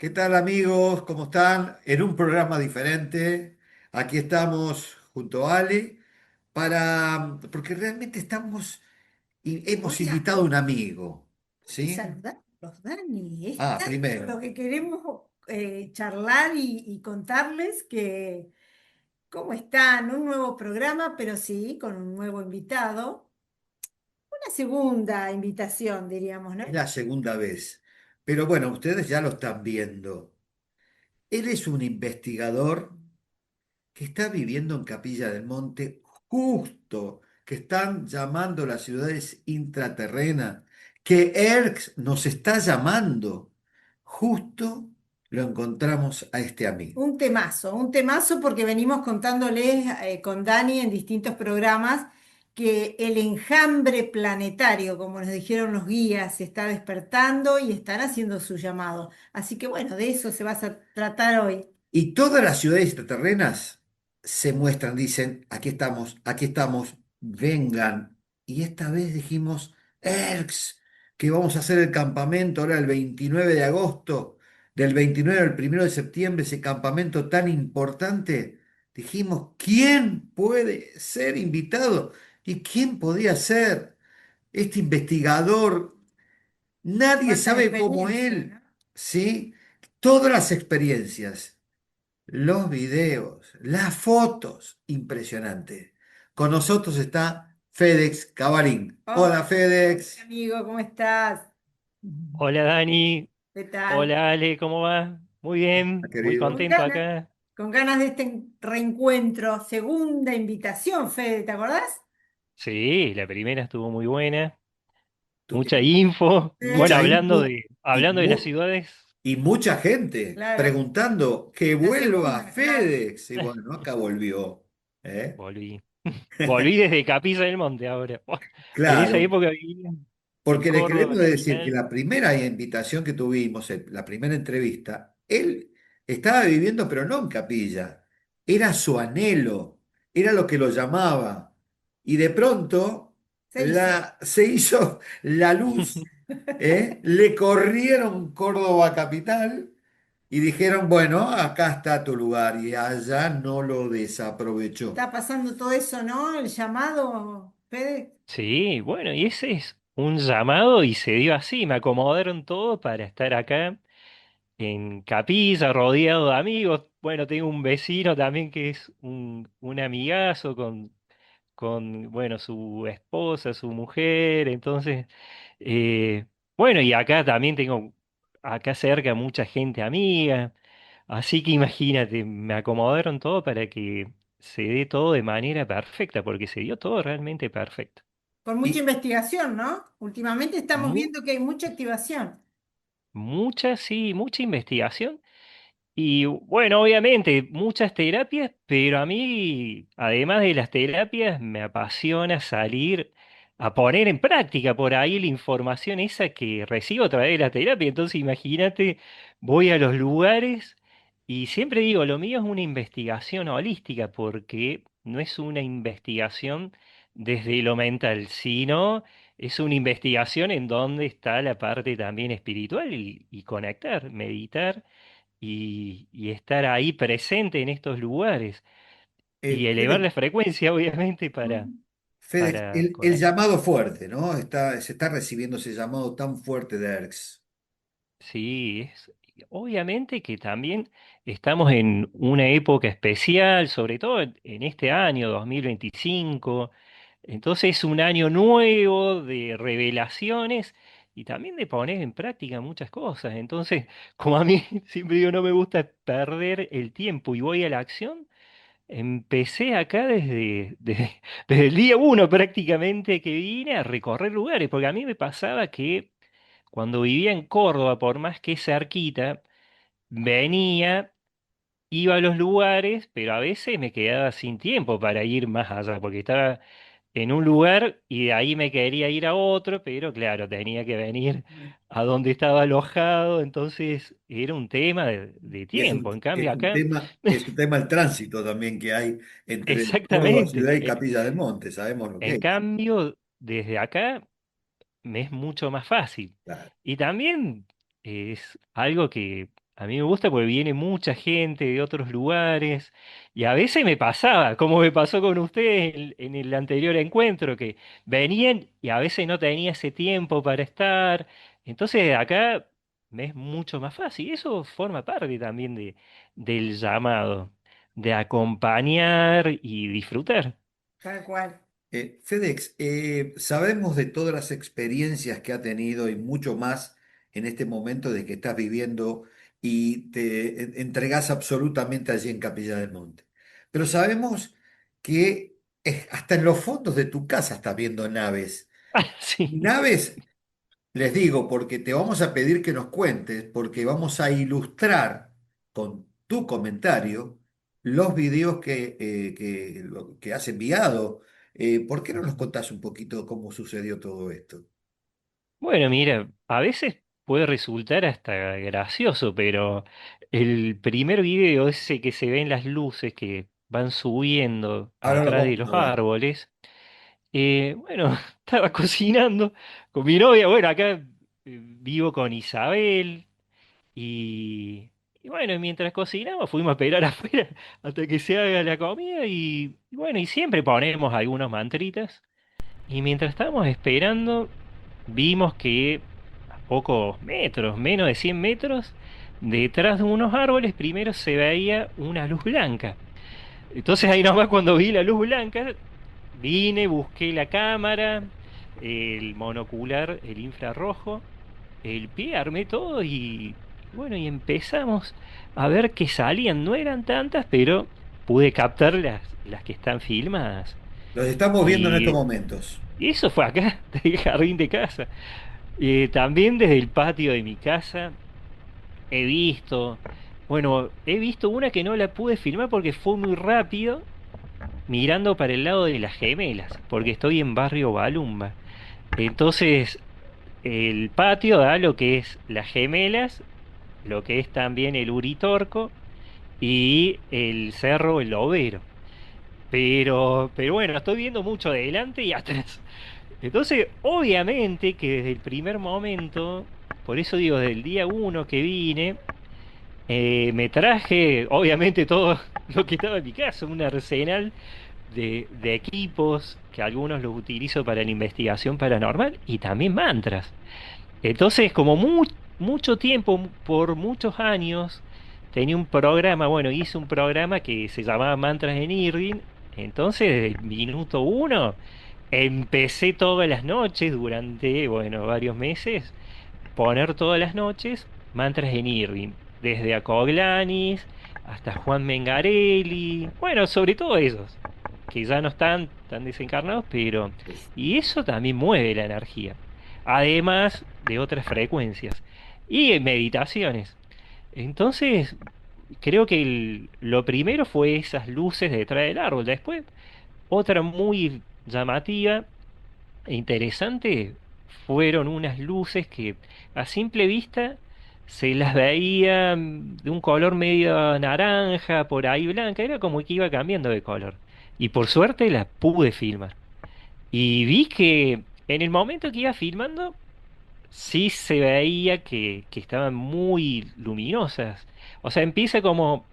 ¿Qué tal amigos? ¿Cómo están? En un programa diferente. Aquí estamos junto a Ale porque realmente estamos y hemos Hola, invitado a un amigo, hay que ¿sí? saludarlos, Dani. Es Ah, tanto lo primero, que queremos charlar y contarles que cómo están, un nuevo programa, pero sí, con un nuevo invitado. Una segunda invitación, diríamos, ¿no? es la segunda vez. Pero bueno, ustedes ya lo están viendo. Él es un investigador que está viviendo en Capilla del Monte, justo que están llamando las ciudades intraterrenas, que ERX nos está llamando. Justo lo encontramos a este amigo. Un temazo porque venimos contándoles con Dani en distintos programas que el enjambre planetario, como nos dijeron los guías, se está despertando y están haciendo su llamado. Así que bueno, de eso se va a tratar hoy. Y todas las ciudades extraterrenas se muestran, dicen, aquí estamos, vengan. Y esta vez dijimos, ERX, que vamos a hacer el campamento ahora el 29 de agosto, del 29 al 1 de septiembre, ese campamento tan importante. Dijimos, ¿quién puede ser invitado? ¿Y quién podía ser este investigador? Nadie ¿Cuánta sabe como experiencia, él, no? ¿sí? Todas las experiencias. Los videos, las fotos, impresionante. Con nosotros está Fédex Cavarín. Hola, Hola Fédex. amigo, ¿cómo estás? Hola Dani, ¿Qué tal? hola Ale, ¿cómo va? Muy bien, muy Querido. Con contento ganas, acá. con ganas de este reencuentro. Segunda invitación, Fede, ¿te acordás? Sí, la primera estuvo muy buena, mucha Y info. Bueno, mucha info y, hablando de las mu- ciudades, y mucha gente Claro, preguntando que la vuelva segunda, claro. Fédex. Y bueno, acá volvió. ¿Eh? volví. Volví desde Capilla del Monte ahora. En esa Claro. época vivía en Porque le Córdoba queremos decir que capital. la primera invitación que tuvimos, la primera entrevista, él estaba viviendo, pero no en Capilla. Era su anhelo, era lo que lo llamaba. Y de pronto Se hizo. se hizo la luz, ¿eh? Le corrieron Córdoba capital y dijeron, bueno, acá está tu lugar. Y allá no lo desaprovechó. Está pasando todo eso, ¿no? El llamado, Fede. Sí, bueno, y ese es un llamado y se dio así, me acomodaron todo para estar acá en Capilla, rodeado de amigos. Bueno, tengo un vecino también que es un amigazo bueno, su esposa, su mujer. Entonces, bueno, y acá también tengo, acá cerca mucha gente amiga. Así que imagínate, me acomodaron todo para que se dé todo de manera perfecta, porque se dio todo realmente perfecto. Con mucha Y investigación, ¿no? Últimamente estamos Mu- viendo que hay mucha activación. Mucha, sí, mucha investigación. Y bueno, obviamente muchas terapias, pero a mí, además de las terapias, me apasiona salir a poner en práctica por ahí la información esa que recibo a través de la terapia. Entonces, imagínate, voy a los lugares y siempre digo, lo mío es una investigación holística porque no es una investigación desde lo mental, sino es una investigación en donde está la parte también espiritual y conectar, meditar y estar ahí presente en estos lugares y elevar Fédex, la frecuencia, obviamente, Fédex, para el conectar. llamado fuerte, ¿no? Se está recibiendo ese llamado tan fuerte de ERX. Sí, obviamente que también estamos en una época especial, sobre todo en este año 2025. Entonces es un año nuevo de revelaciones y también de poner en práctica muchas cosas. Entonces, como a mí siempre digo, no me gusta perder el tiempo y voy a la acción. Empecé acá desde el día uno prácticamente que vine a recorrer lugares, porque a mí me pasaba que cuando vivía en Córdoba, por más que cerquita, venía, iba a los lugares, pero a veces me quedaba sin tiempo para ir más allá, porque estaba en un lugar y de ahí me quería ir a otro, pero claro, tenía que venir a donde estaba alojado, entonces era un tema de Y tiempo. En cambio acá, es un tema el tránsito también que hay entre Córdoba ciudad exactamente. y Capilla del Monte, sabemos lo que En es. cambio, desde acá me es mucho más fácil. Claro. Y también es algo que A mí me gusta porque viene mucha gente de otros lugares y a veces me pasaba, como me pasó con ustedes en el anterior encuentro, que venían y a veces no tenía ese tiempo para estar. Entonces acá me es mucho más fácil. Eso forma parte también del llamado, de acompañar y disfrutar. Tal cual. FedEx, sabemos de todas las experiencias que ha tenido y mucho más en este momento de que estás viviendo y te entregás absolutamente allí en Capilla del Monte. Pero sabemos que hasta en los fondos de tu casa estás viendo naves. Sí. Naves, les digo, porque te vamos a pedir que nos cuentes, porque vamos a ilustrar con tu comentario los videos que has enviado. ¿Por qué no nos contás un poquito cómo sucedió todo esto? Bueno, mira, a veces puede resultar hasta gracioso, pero el primer video ese que se ven las luces que van subiendo Ahora lo atrás de vamos los a ver. árboles, bueno, estaba cocinando con mi novia, bueno, acá vivo con Isabel y bueno, mientras cocinamos fuimos a esperar afuera hasta que se haga la comida y bueno, y siempre ponemos algunos mantritas. Y mientras estábamos esperando, vimos que a pocos metros, menos de 100 metros, detrás de unos árboles, primero se veía una luz blanca. Entonces ahí nomás cuando vi la luz blanca, vine, busqué la cámara, el monocular, el infrarrojo, el pie, armé todo y bueno, y empezamos a ver que salían. No eran tantas, pero pude captar las que están filmadas. Los estamos viendo en estos Y momentos. y eso fue acá, del jardín de casa. También desde el patio de mi casa he visto, bueno, he visto una que no la pude filmar porque fue muy rápido, mirando para el lado de las gemelas, porque estoy en barrio Balumba. Entonces, el patio da lo que es las gemelas, lo que es también el Uritorco y el Cerro El Lobero. Pero bueno, estoy viendo mucho adelante y atrás. Entonces, obviamente que desde el primer momento, por eso digo, desde el día uno que vine, me traje, obviamente, todo lo que estaba en mi casa, un arsenal de equipos, que algunos los utilizo para la investigación paranormal, y también mantras. Entonces, como mucho tiempo, por muchos años, tenía un programa, bueno, hice un programa que se llamaba Mantras en Irving. Entonces, desde el minuto uno, empecé todas las noches durante, bueno, varios meses, poner todas las noches mantras en Irving, desde Acoglanis hasta Juan Mengarelli, bueno, sobre todo esos, que ya no están tan desencarnados, pero... Y eso también mueve la energía, además de otras frecuencias y en meditaciones. Entonces, creo que lo primero fue esas luces detrás del árbol. Después, otra muy llamativa e interesante fueron unas luces que a simple vista se las veía de un color medio naranja, por ahí blanca, era como que iba cambiando de color. Y por suerte las pude filmar. Y vi que en el momento que iba filmando, sí se veía que estaban muy luminosas. O sea, empieza como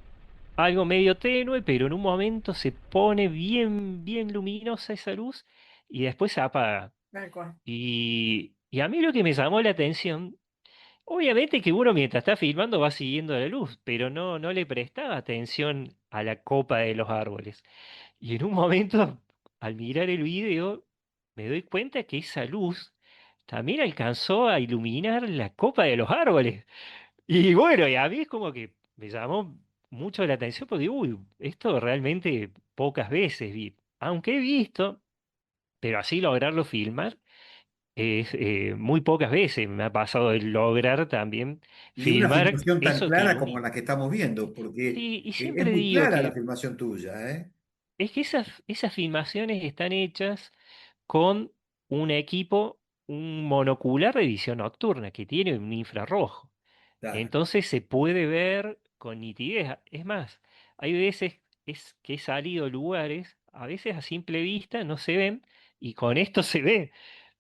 algo medio tenue, pero en un momento se pone bien, bien luminosa esa luz y después se apaga. Tal cual. Y a mí lo que me llamó la atención, obviamente que uno mientras está filmando va siguiendo la luz, pero no le prestaba atención a la copa de los árboles. Y en un momento, al mirar el video, me doy cuenta que esa luz también alcanzó a iluminar la copa de los árboles. Y bueno, y a mí es como que me llamó mucho la atención porque digo, uy, esto realmente pocas veces vi. Aunque he visto, pero así lograrlo filmar. Es muy pocas veces me ha pasado de lograr también Y una filmar filmación tan eso que clara como ilumina. la que estamos viendo, porque Sí, y es siempre muy digo clara la que filmación tuya, ¿eh? es que esas filmaciones están hechas con un equipo, un monocular de visión nocturna que tiene un infrarrojo. Claro. Entonces se puede ver con nitidez. Es más, hay veces que he salido a lugares, a veces a simple vista no se ven, y con esto se ve.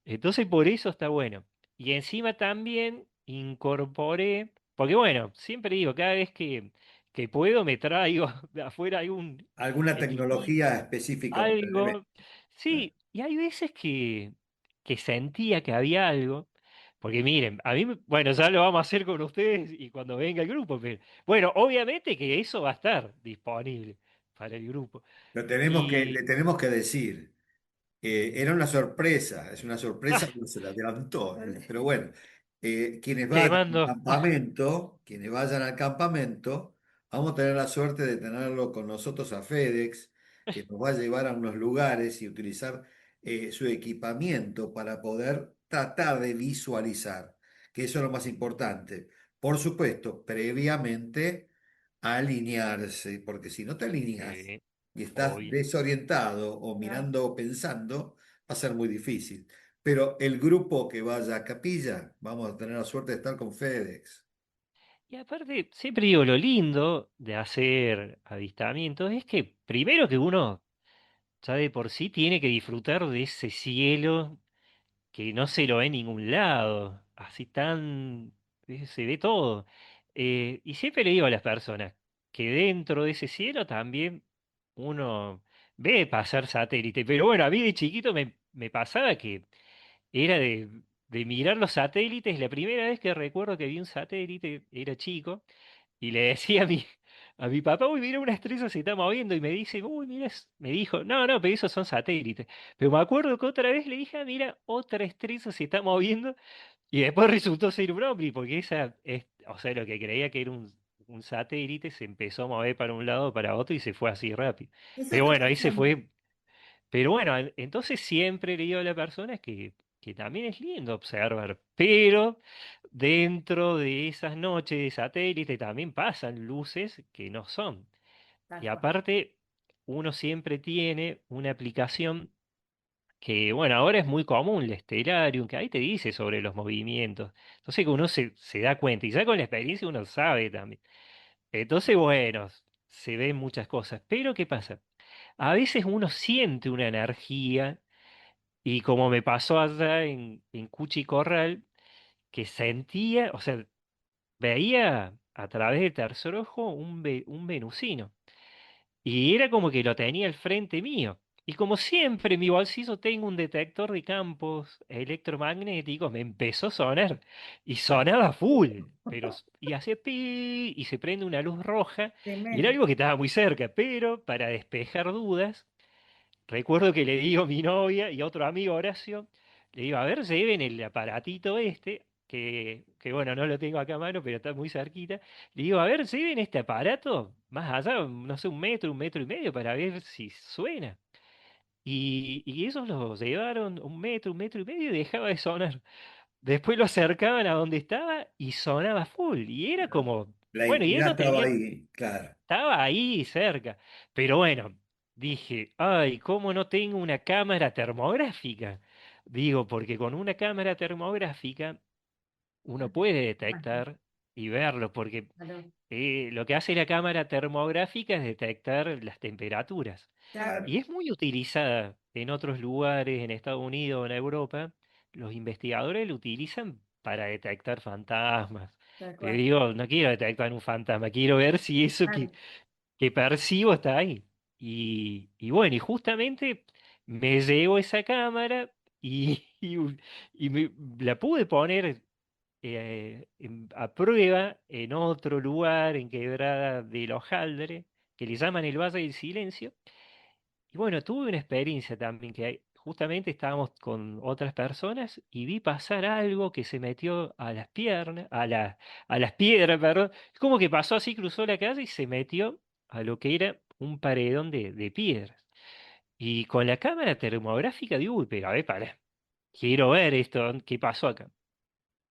Entonces por eso está bueno. Y encima también incorporé. porque bueno, siempre digo, cada vez que puedo me traigo de afuera algún ¿Alguna tecnología equipito, específica para el evento? algo. Sí, y hay veces que sentía que había algo, porque miren, a mí, bueno, ya lo vamos a hacer con ustedes y cuando venga el grupo, pero bueno, obviamente que eso va a estar disponible para el grupo. Le Y tenemos que decir. Era una sorpresa, es una sorpresa, no se la adelantó, pero bueno, te mando, quienes vayan al campamento, vamos a tener la suerte de tenerlo con nosotros a FedEx, que nos va a llevar a unos lugares y utilizar su equipamiento para poder tratar de visualizar, que eso es lo más importante. Por supuesto, previamente alinearse, porque si no te alineas eh, y estás obvio. desorientado o Claro. mirando o pensando, va a ser muy difícil. Pero el grupo que vaya a Capilla, vamos a tener la suerte de estar con FedEx. Y aparte, siempre digo, lo lindo de hacer avistamientos es que primero que uno ya de por sí tiene que disfrutar de ese cielo que no se lo ve en ningún lado, así tan, se ve todo. Y siempre le digo a las personas que dentro de ese cielo también uno ve pasar satélite, pero bueno, a mí de chiquito me pasaba que era de mirar los satélites, la primera vez que recuerdo que vi un satélite, era chico, y le decía a mi papá, uy, mira, una estrella se está moviendo, y me dice, uy, mira, me dijo, no, no, pero esos son satélites. Pero me acuerdo que otra vez le dije, "Ah, mira, otra estrella se está moviendo", y después resultó ser un ovni, porque esa es, o sea, lo que creía que era un satélite se empezó a mover para un lado, para otro, y se fue así rápido. Eso Pero está bueno, ahí se pasando. fue. Pero bueno, entonces siempre le digo a la persona que también es lindo observar, pero dentro de esas noches de satélite también pasan luces que no son. Tal Y cual. aparte, uno siempre tiene una aplicación que, bueno, ahora es muy común, el Stellarium, que ahí te dice sobre los movimientos. Entonces que uno se da cuenta, y ya con la experiencia uno sabe también. Entonces, bueno, se ven muchas cosas. Pero ¿qué pasa? A veces uno siente una energía, y como me pasó allá en Cuchi Corral, que sentía, o sea, veía a través del tercer ojo un venusino. Y era como que lo tenía al frente mío. Y como siempre en mi bolsillo tengo un detector de campos electromagnéticos, me empezó a sonar. Y sonaba full. Y hacía pi, y se prende una luz roja. Y era Tremendo. algo que estaba muy cerca. Pero para despejar dudas, recuerdo que le digo a mi novia y a otro amigo, Horacio, le digo, a ver, lleven el aparatito este, que bueno, no lo tengo acá a mano, pero está muy cerquita. Le digo, a ver, lleven este aparato más allá, no sé, un metro y medio, para ver si suena. Y ellos lo llevaron un metro y medio, y dejaba de sonar. Después lo acercaban a donde estaba y sonaba full. Y era como, La bueno, y él entidad no estaba tenía, ahí, claro. estaba ahí cerca. Pero bueno, dije, ay, ¿cómo no tengo una cámara termográfica? Digo, porque con una cámara termográfica uno puede detectar y verlo, porque Claro, lo que hace la cámara termográfica es detectar las temperaturas. claro, Y es muy utilizada en otros lugares, en Estados Unidos, en Europa. Los investigadores lo utilizan para detectar fantasmas. tal Pero cual. digo, no quiero detectar un fantasma, quiero ver si eso Claro, que percibo está ahí. Y bueno, y justamente me llegó esa cámara y la pude poner a prueba en otro lugar, en Quebrada del Hojaldre, que le llaman el Valle del Silencio. Y bueno, tuve una experiencia también que justamente estábamos con otras personas y vi pasar algo que se metió a las piernas, a las piedras, perdón. Es como que pasó así, cruzó la calle y se metió a lo que era un paredón de piedras. Y con la cámara termográfica digo, uy, pero a ver, para, quiero ver esto, qué pasó acá.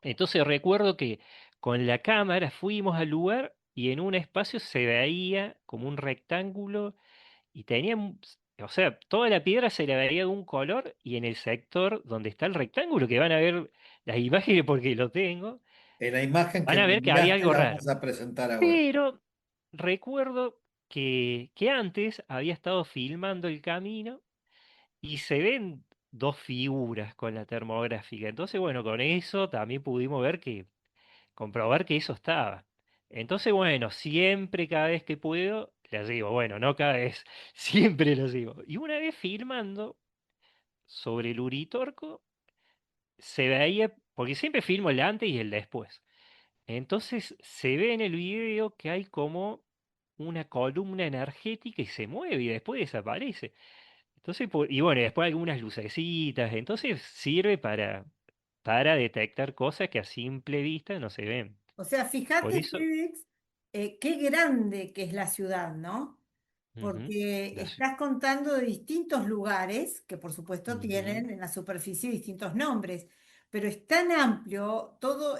Entonces recuerdo que con la cámara fuimos al lugar y en un espacio se veía como un rectángulo y tenía, o sea, toda la piedra se le veía de un color, y en el sector donde está el rectángulo, que van a ver las imágenes porque lo tengo, En la imagen que van a me ver que había enviaste algo la raro. vamos a presentar ahora. Pero recuerdo que antes había estado filmando el camino y se ven dos figuras con la termográfica. Entonces, bueno, con eso también pudimos ver comprobar que eso estaba. Entonces, bueno, siempre cada vez que puedo, la llevo. Bueno, no cada vez, siempre lo llevo. Y una vez filmando sobre el Uritorco, se veía, porque siempre filmo el antes y el después. Entonces se ve en el video que hay como una columna energética y se mueve y después desaparece. Entonces, y bueno, después algunas lucecitas. Entonces sirve para detectar cosas que a simple vista no se ven. O sea, Por fíjate, eso, Félix, qué grande que es la ciudad, ¿no? ujú, Porque la ci- estás contando de distintos lugares que por supuesto ujú, tienen en la superficie distintos nombres, pero es tan amplio, todo,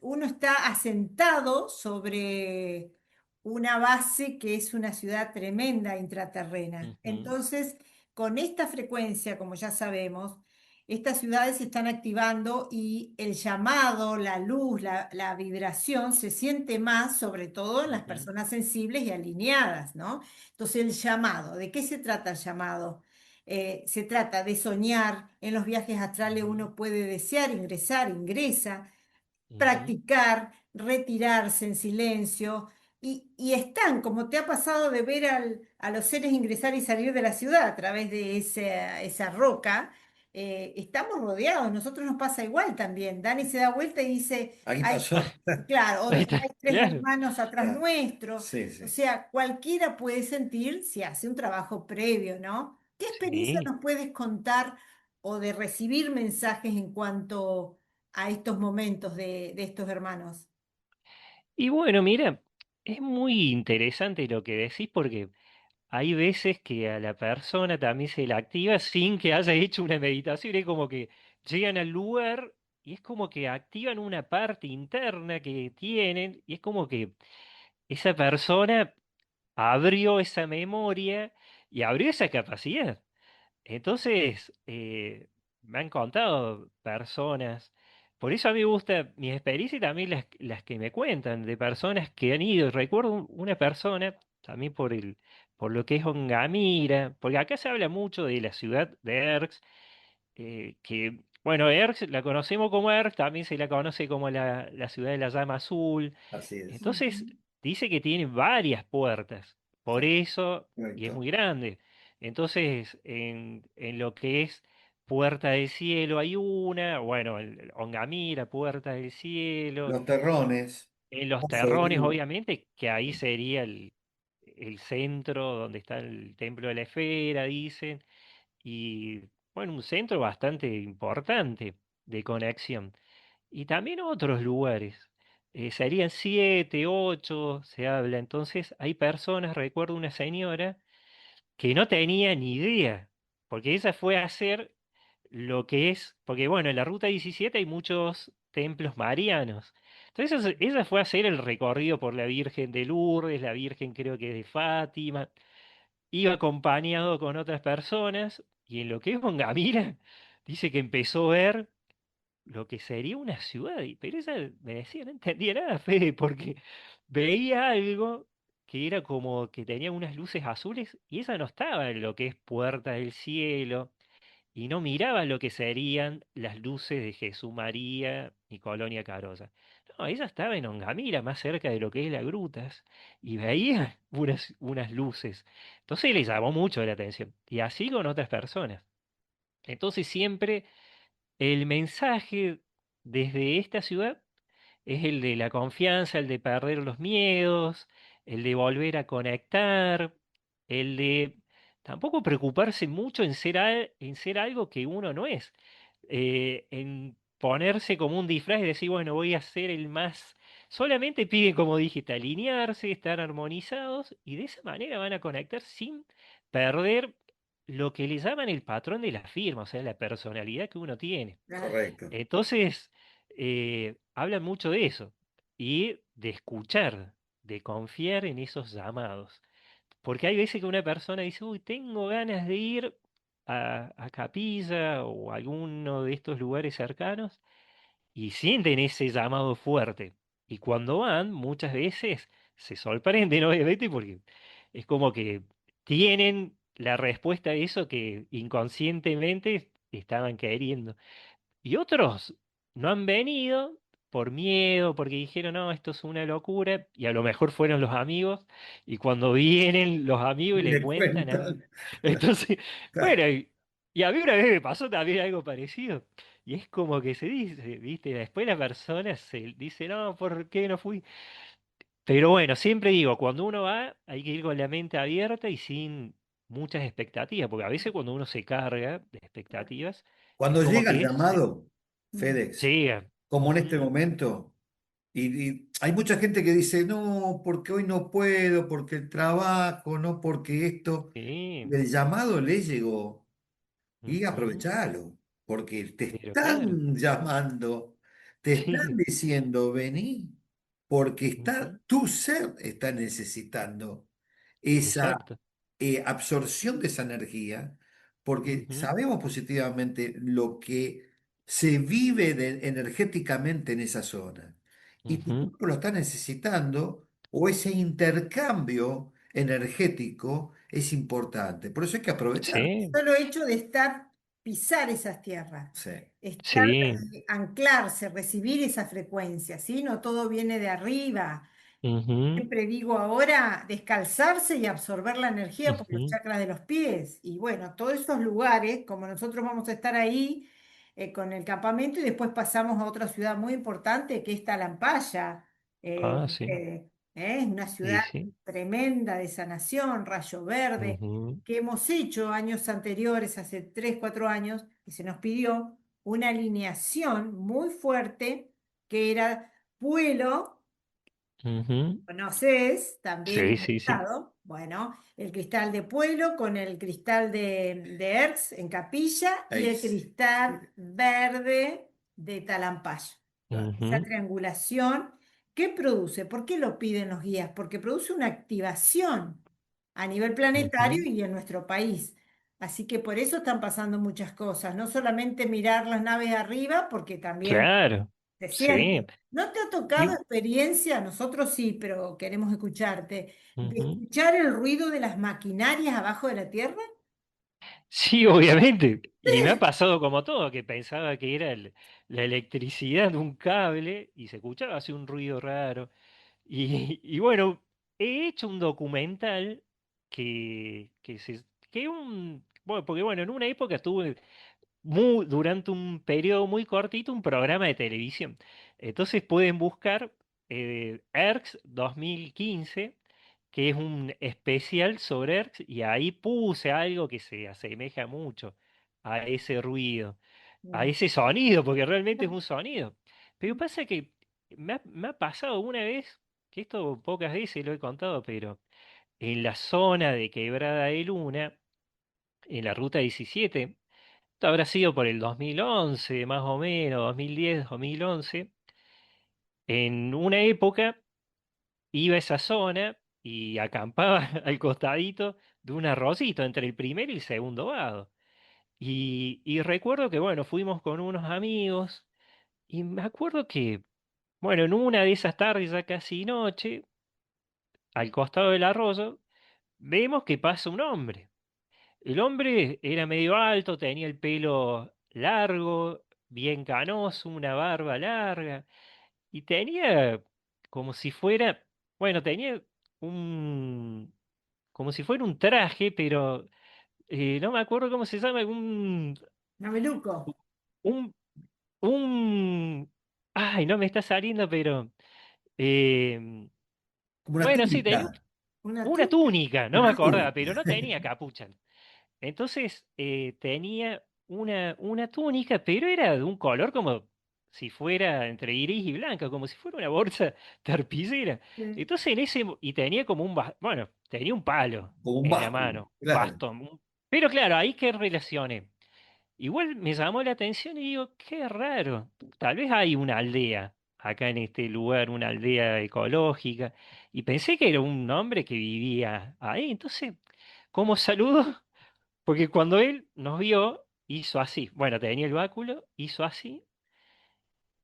uno está asentado sobre una base que es una ciudad tremenda intraterrena. ujú, Entonces, con esta frecuencia, como ya sabemos, estas ciudades se están activando y el llamado, la luz, la vibración se siente más, sobre todo en las ujú, personas sensibles y alineadas, ¿no? Entonces, el llamado, ¿de qué se trata el llamado? Se trata de soñar, en los viajes astrales ujú, uno puede desear ingresar, ingresa, ujú, practicar, retirarse en silencio. Y están, como te ha pasado de ver a los seres ingresar y salir de la ciudad a través de esa roca, estamos rodeados, nosotros nos pasa igual también. Dani se da vuelta y dice, Aquí hay, pasó. claro, ahí hay está, tres claro. hermanos atrás Ah, nuestro. sí, O sí. sea, cualquiera puede sentir si hace un trabajo previo, ¿no? ¿Qué experiencia Sí. nos puedes contar o de recibir mensajes en cuanto a estos momentos de estos hermanos? Y bueno, mira, es muy interesante lo que decís porque hay veces que a la persona también se la activa sin que haya hecho una meditación. Es como que llegan al lugar y es como que activan una parte interna que tienen y es como que esa persona abrió esa memoria y abrió esa capacidad. Entonces, me han contado personas, por eso a mí me gusta mi experiencia y también las que me cuentan de personas que han ido. Recuerdo una persona, también por lo que es Ongamira, porque acá se habla mucho de la ciudad de Erx, que, bueno, Erx la conocemos como Erx, también se la conoce como la ciudad de la llama azul. Así es. Entonces, Ujú. dice que tiene varias puertas, por Sí, eso, y es correcto. muy grande. Entonces, en lo que es Puerta del Cielo hay una, bueno, el Ongamira, Puerta del Cielo, Los terrones, en los Pozo de terrones, Luz. obviamente, que ahí sería el centro donde está el Templo de la Esfera, dicen, y bueno, un centro bastante importante de conexión. Y también otros lugares. Serían 7, 8, se habla. Entonces, hay personas, recuerdo una señora, que no tenía ni idea, porque ella fue a hacer lo que es, porque bueno, en la Ruta 17 hay muchos templos marianos. Entonces, ella fue a hacer el recorrido por la Virgen de Lourdes, la Virgen creo que es de Fátima, iba acompañado con otras personas, y en lo que es Bongamira, dice que empezó a ver lo que sería una ciudad. Pero ella me decía, no entendía nada, Fede, porque veía algo que era como que tenía unas luces azules y ella no estaba en lo que es Puerta del Cielo y no miraba lo que serían las luces de Jesús María y Colonia Carolla. No, ella estaba en Ongamira, más cerca de lo que es las grutas, y veía unas luces. Entonces le llamó mucho la atención. Y así con otras personas. Entonces siempre el mensaje desde esta ciudad es el de la confianza, el de perder los miedos, el de volver a conectar, el de tampoco preocuparse mucho en ser algo que uno no es, en ponerse como un disfraz y decir, bueno, voy a ser el más... Solamente piden, como dijiste, alinearse, estar armonizados y de esa manera van a conectar sin perder lo que le llaman el patrón de la firma, o sea, la personalidad que uno tiene. Correcto. Entonces, hablan mucho de eso y de escuchar, de confiar en esos llamados. Porque hay veces que una persona dice, uy, tengo ganas de ir a Capilla o a alguno de estos lugares cercanos y sienten ese llamado fuerte. Y cuando van, muchas veces se sorprenden, obviamente, porque es como que tienen la respuesta a eso que inconscientemente estaban queriendo. Y otros no han venido por miedo, porque dijeron, no, esto es una locura, y a lo mejor fueron los amigos, y cuando vienen los amigos y le Le cuentan, cuentan. entonces, bueno, y a mí una vez me pasó también algo parecido, y es como que se dice, ¿viste? Después la persona se dice, no, ¿por qué no fui? Pero bueno, siempre digo, cuando uno va, hay que ir con la mente abierta y sin muchas expectativas, porque a veces cuando uno se carga de expectativas, es Cuando como llega el que llamado, Mm. FedEx, llega. como en este Ujú, momento, y hay mucha gente que dice, no, porque hoy no puedo, porque el trabajo, no porque esto, sí, y el llamado le llegó. Y ujú, aprovechalo, porque te pero claro, están llamando, te están sí, diciendo, vení, porque ujú, tu ser está necesitando esa exacto. absorción de esa energía, porque Ujú, sabemos positivamente lo que se vive energéticamente en esa zona. Y tu ujú, cuerpo lo está necesitando, o ese intercambio energético es importante. Por eso hay que aprovechar. sí, Solo hecho de estar, pisar esas tierras, Sí. estar, sí, anclarse, recibir esa frecuencia, ¿sí? No todo viene de arriba. ujú, Siempre digo ahora descalzarse y absorber la energía por los ujú, chakras de los pies. Y bueno, todos esos lugares, como nosotros vamos a estar ahí con el campamento y después pasamos a otra ciudad muy importante que es Talampaya. ah, sí, Es una ciudad y sí, tremenda de sanación, Rayo Verde, ujú, que hemos hecho años anteriores, hace 3 4 años, y se nos pidió una alineación muy fuerte que era Puelo. ujú, ¿Conoces? También sí, he sí, sí, estado. Bueno, el cristal de Pueblo con el cristal de Erx en Capilla y Ahí el sí. cristal verde de Talampaya. Esa ujú, triangulación, ¿qué produce? ¿Por qué lo piden los guías? Porque produce una activación a nivel planetario ujú, y en nuestro país. Así que por eso están pasando muchas cosas. No solamente mirar las naves arriba, porque también claro, se sí, siente. ¿No te ha tocado y, experiencia? Nosotros sí, pero queremos escucharte. ¿De ujú. escuchar el ruido de las maquinarias abajo de la tierra? Sí, obviamente. Y me ha pasado como todo, que pensaba que era la electricidad de un cable y se escuchaba así un ruido raro. Y bueno, he hecho un documental bueno, porque bueno, en una época tuve durante un periodo muy cortito un programa de televisión. Entonces pueden buscar ERX 2015, que es un especial sobre ERX, y ahí puse algo que se asemeja mucho a ese ruido, a Mm. ese sonido, porque realmente es un sonido. Pero pasa que me ha pasado una vez, que esto pocas veces lo he contado, pero en la zona de Quebrada de Luna, en la ruta 17, esto habrá sido por el 2011, más o menos, 2010, 2011. En una época iba a esa zona y acampaba al costadito de un arrocito entre el primer y el segundo vado. Y recuerdo que, bueno, fuimos con unos amigos y me acuerdo que, bueno, en una de esas tardes, ya casi noche, al costado del arroyo, vemos que pasa un hombre. El hombre era medio alto, tenía el pelo largo, bien canoso, una barba larga, y tenía como si fuera, bueno, tenía un, como si fuera un traje, pero no me acuerdo cómo se llama, Mameluco, un, ay, no me está saliendo, pero, eh, Como una bueno, sí, tenía túnica. una una túnica. túnica, no me Una acordaba, túnica. pero no tenía capucha. Entonces tenía una túnica, pero era de un color como si fuera entre gris y blanca, como si fuera una bolsa tarpillera. Sí. Entonces y tenía como bueno, tenía un palo Como un en la báculo. mano, un Claro. bastón. Pero claro, ahí que relacioné. Igual me llamó la atención y digo, qué raro. Tal vez hay una aldea acá en este lugar, una aldea ecológica. Y pensé que era un hombre que vivía ahí. Entonces, como saludo. Porque cuando él nos vio, hizo así. Bueno, tenía el báculo, hizo así.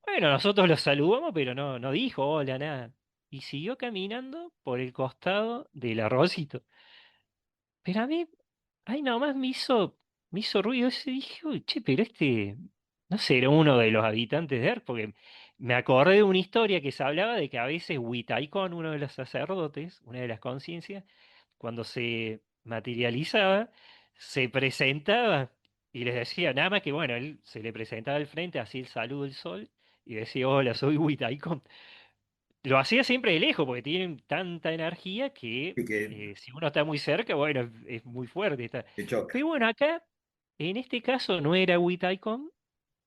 Bueno, nosotros lo saludamos, pero no dijo hola, nada. Y siguió caminando por el costado del arrocito. Pero a mí, ahí nomás me hizo ruido ese. Dije, uy, che, pero este. no sé, era uno de los habitantes de Erg, porque me acordé de una historia que se hablaba de que a veces Huitaicón, uno de los sacerdotes, una de las conciencias, cuando se materializaba, se presentaba y les decía, nada más que bueno, él se le presentaba al frente, hacía el saludo del sol y decía, hola, soy Huitaicón. Lo hacía siempre de lejos, porque tienen tanta energía que Y que si uno está muy cerca, bueno, es muy fuerte. te choca. Pero bueno, acá, en este caso, no era Huitaicón,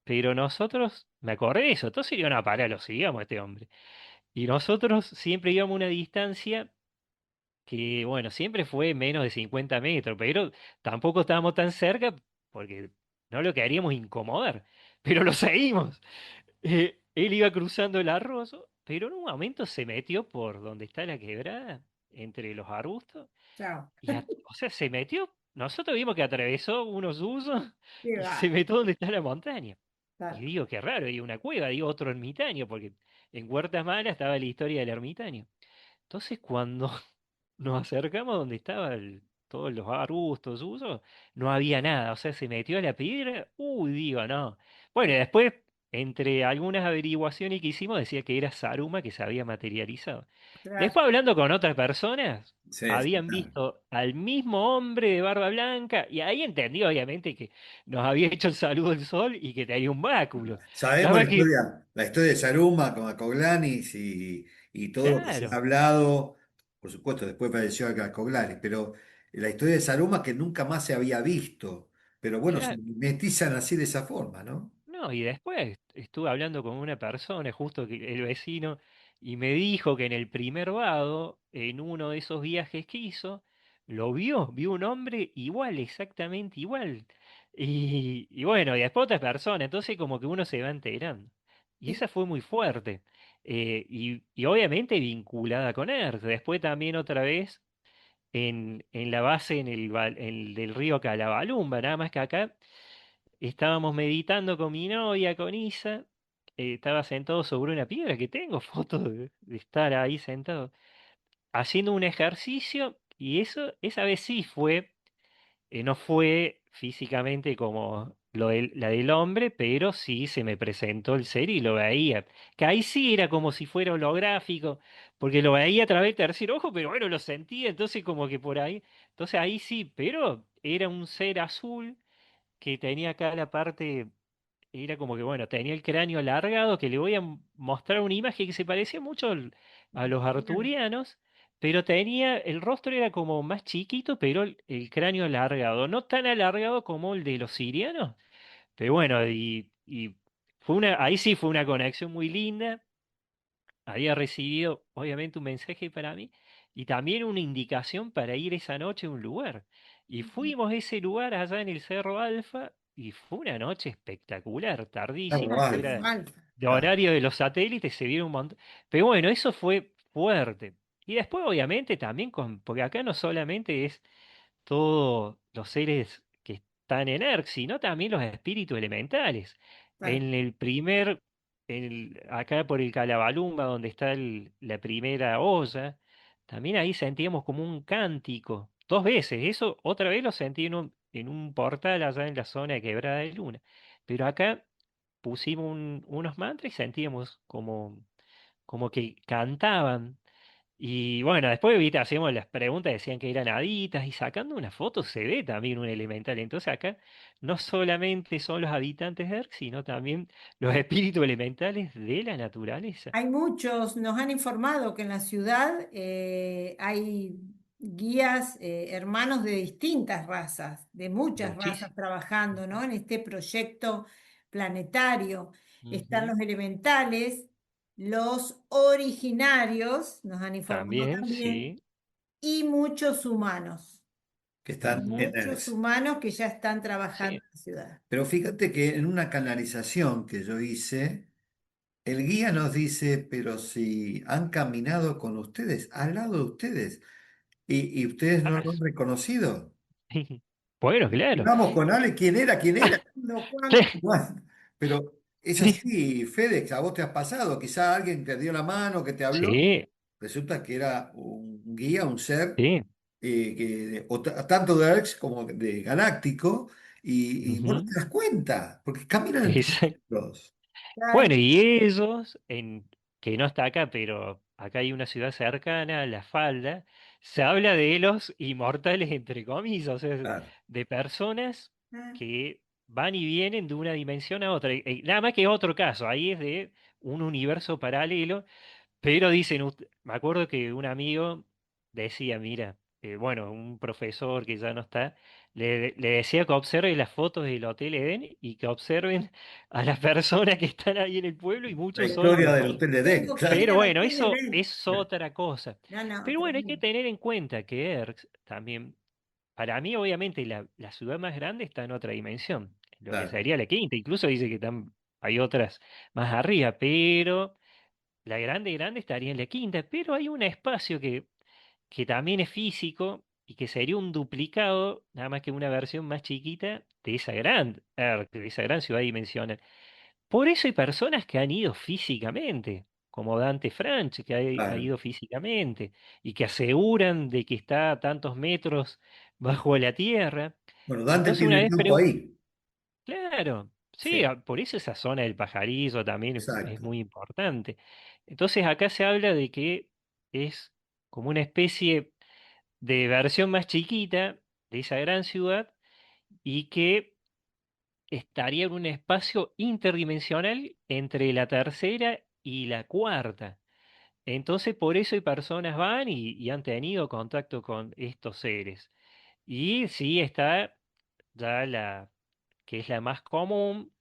pero nosotros, me acordé de eso, entonces iban a parar, lo seguíamos a este hombre. Y nosotros siempre íbamos a una distancia que, bueno, siempre fue menos de 50 metros, pero tampoco estábamos tan cerca porque no lo queríamos incomodar, pero lo seguimos. Él iba cruzando el arroyo, pero en un momento se metió por donde está la quebrada, entre los arbustos, Chao. y o sea, se metió, nosotros vimos que atravesó unos usos Qué y se va. metió donde está la montaña. Y Claro, digo, qué raro, hay una cueva, digo, otro ermitaño, porque en Huertas Malas estaba la historia del ermitaño. Entonces, cuando nos acercamos donde estaban todos los arbustos, usos, no había nada, o sea, se metió a la piedra, uy, digo, no. Bueno, y después, entre algunas averiguaciones que hicimos, decía que era Saruma que se había materializado. claro. Después, hablando con otras personas, Sí, sí, habían claro. visto al mismo hombre de barba blanca, y ahí entendí, obviamente, que nos había hecho el saludo del sol y que tenía un báculo. Nada Sabemos más que, la historia de Saruma con Acoglanis y todo lo que se ha claro, hablado. Por supuesto, después padeció Acoglanis, pero la historia de Saruma que nunca más se había visto. Pero bueno, se claro. mimetizan así de esa forma, ¿no? No, y después estuve hablando con una persona, justo que el vecino, y me dijo que en el primer vado, en uno de esos viajes que hizo, vio un hombre igual, exactamente igual. Y bueno, y después otra persona, entonces como que uno se va enterando. Y Y esa fue muy fuerte. Y obviamente vinculada con Earth. Después también otra vez en la base del río Calabalumba, nada más que acá. Estábamos meditando con mi novia, con Isa. Estaba sentado sobre una piedra que tengo fotos de estar ahí sentado, haciendo un ejercicio. Y eso, esa vez sí fue, no fue físicamente como la del hombre, pero sí se me presentó el ser y lo veía. Que ahí sí era como si fuera holográfico, porque lo veía a través del tercer ojo, pero bueno, lo sentía, entonces como que por ahí. Entonces ahí sí, pero era un ser azul que tenía acá la parte, era como que, bueno, tenía el cráneo alargado, que le voy a mostrar una imagen que se parecía mucho a los arturianos, pero tenía, el rostro era como más chiquito, pero el cráneo alargado, no tan alargado como el de los sirianos, pero bueno, y fue ahí sí fue una conexión muy linda. Había recibido, obviamente, un mensaje para mí y también una indicación para ir esa noche a un lugar. Y fuimos a ese lugar allá en el Cerro Alfa y fue una noche espectacular, Cerro tardísimo, que Cerro Alfa. era Alfa. de Claro. horario de los satélites, se vieron un montón. Pero bueno, eso fue fuerte. Y después, obviamente, también porque acá no solamente es todos los seres que están en Erg, sino también los espíritus elementales. Claro. En el primer, acá por el Calabalumba, donde está la primera olla, también ahí sentíamos como un cántico, dos veces, eso otra vez lo sentí en un portal allá en la zona de Quebrada de Luna, pero acá pusimos unos mantras y sentíamos como que cantaban. Y bueno, después, viste, hacíamos las preguntas, decían que eran haditas, y sacando una foto se ve también un elemental. Entonces acá no solamente son los habitantes de Erx, sino también los espíritus elementales de la naturaleza. Hay muchos, nos han informado que en la ciudad hay guías, hermanos de distintas razas, de muchas razas Muchísimo. trabajando, ¿no? En este proyecto planetario. Están Ujú. los elementales, los originarios, nos han informado También, también, sí. y muchos humanos. Que están Ujú. en Muchos ERS. humanos que ya están trabajando Sí. en la ciudad. Pero fíjate que en una canalización que yo hice, el guía nos dice, pero si han caminado con ustedes, al lado de ustedes, y ustedes no Ah, lo han reconocido. bueno, Y claro. vamos con Ale, ¿quién era? ¿Quién era? ¿Cuándo, Sí, cuándo? Bueno, pero es sí, así, FedEx, a vos te has pasado, quizá alguien te dio la mano, que te habló, sí, resulta que era un guía, un ser sí. tanto de Erx como de Galáctico, y vos no Ujú. te das cuenta, porque caminan entre Exacto. nosotros. Bueno, Claro. y ellos, que no está acá, pero acá hay una ciudad cercana, La Falda, se habla de los inmortales, entre comillas, o sea, Claro. de personas Ah, que van y vienen de una dimensión a otra. Nada más que otro caso, ahí es de un universo paralelo, pero dicen, me acuerdo que un amigo decía, mira, bueno, un profesor que ya no está, le decía que observe las fotos del Hotel Edén y que observen a las personas que están ahí en el pueblo y La muchos son historia del los... Hotel Edén, tengo que ir claro. Pero al bueno, hotel de eso Ben. es otra cosa. No, no, Pero bueno, hay que tremendo. tener en cuenta que Erx también, para mí obviamente la ciudad más grande está en otra dimensión, lo que Claro. sería la quinta, incluso dice que hay otras más arriba, pero... La grande, grande estaría en la quinta, pero hay un espacio que también es físico y que sería un duplicado, nada más que una versión más chiquita de esa gran Earth, de esa gran ciudad dimensional. Por eso hay personas que han ido físicamente, como Dante Franch, que ha Claro. ido físicamente, y que aseguran de que está a tantos metros bajo la tierra. Bueno, Dante Entonces tiene una el vez campo ahí. claro, sí, Sí, por eso esa zona del pajarillo también es exacto. muy importante. Entonces acá se habla de que es como una especie de versión más chiquita de esa gran ciudad y que estaría en un espacio interdimensional entre la tercera y la cuarta. Entonces por eso hay personas van y han tenido contacto con estos seres. Y sí está ya la que es la más común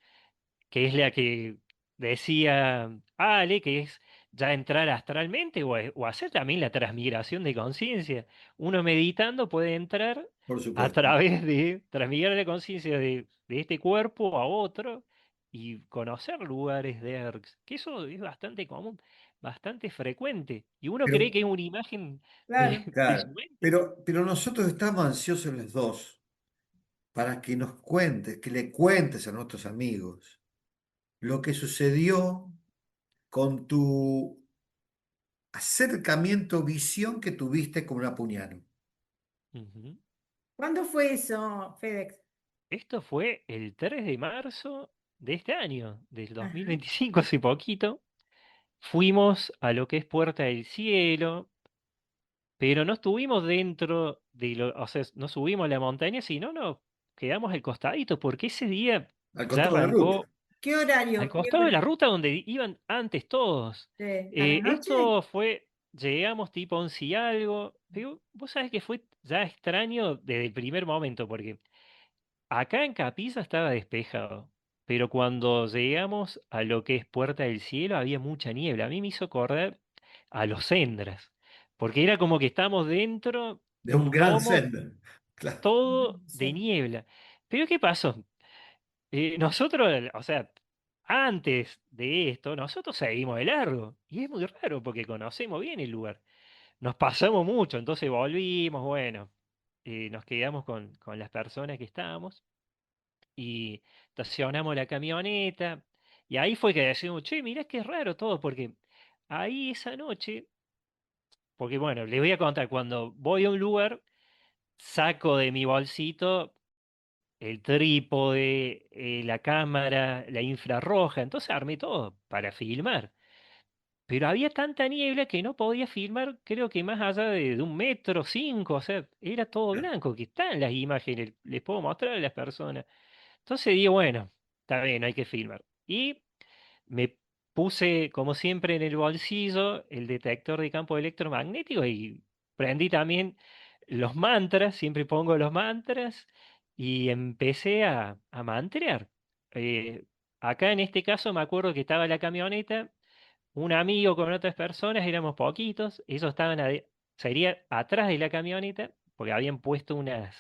que es la que decía Ale, que es ya entrar astralmente o hacer también la transmigración de conciencia. Uno meditando puede entrar Por a supuesto. través de transmigrar la conciencia de este cuerpo a otro y conocer lugares de ERCs, que eso es bastante común, bastante frecuente. Y uno cree Pero, que es una imagen Claro. de su claro, mente. pero nosotros estamos ansiosos los dos para que nos cuentes, que le cuentes a nuestros amigos lo que sucedió con tu acercamiento, visión que tuviste con una puñal. Ujú. ¿Cuándo fue eso, FedEx? Esto fue el 3 de marzo de este año, del Ajá. 2025, hace poquito. Fuimos a lo que es Puerta del Cielo, pero no estuvimos dentro de lo, o sea, no subimos a la montaña, sino nos quedamos al costadito, porque ese día Al ya costado de la ruta. arrancó ¿Qué al horario? ¿Qué costado de la horario? ruta donde iban antes todos. ¿A la noche? Esto fue, llegamos tipo 11 y algo, pero vos sabés que fue ya extraño desde el primer momento, porque acá en Capilla estaba despejado, pero cuando llegamos a lo que es Puerta del Cielo había mucha niebla. A mí me hizo acordar a los Cendras, porque era como que estamos dentro De de un un gran domo sender. Claro. todo de Sí. niebla. Pero ¿qué pasó? Nosotros, o sea, antes de esto, nosotros seguimos de largo. Y es muy raro porque conocemos bien el lugar. Nos pasamos mucho, entonces volvimos, bueno, nos quedamos con las personas que estábamos y estacionamos la camioneta. Y ahí fue que decimos, che, mirá qué raro todo, porque ahí esa noche, porque bueno, les voy a contar, cuando voy a un lugar, saco de mi bolsito el trípode, la cámara, la infrarroja, entonces armé todo para filmar. Pero había tanta niebla que no podía filmar, creo que más allá de 1,5 metros, o sea, era todo blanco, que están las imágenes, les puedo mostrar a las personas. Entonces digo, bueno, está bien, hay que filmar. Y me puse, como siempre, en el bolsillo el detector de campo electromagnético y prendí también los mantras, siempre pongo los mantras y empecé a mantrear. Eh, Acá en este caso me acuerdo que estaba la camioneta, un amigo con otras personas, éramos poquitos, ellos estaban, sería atrás de la camioneta, porque habían puesto unas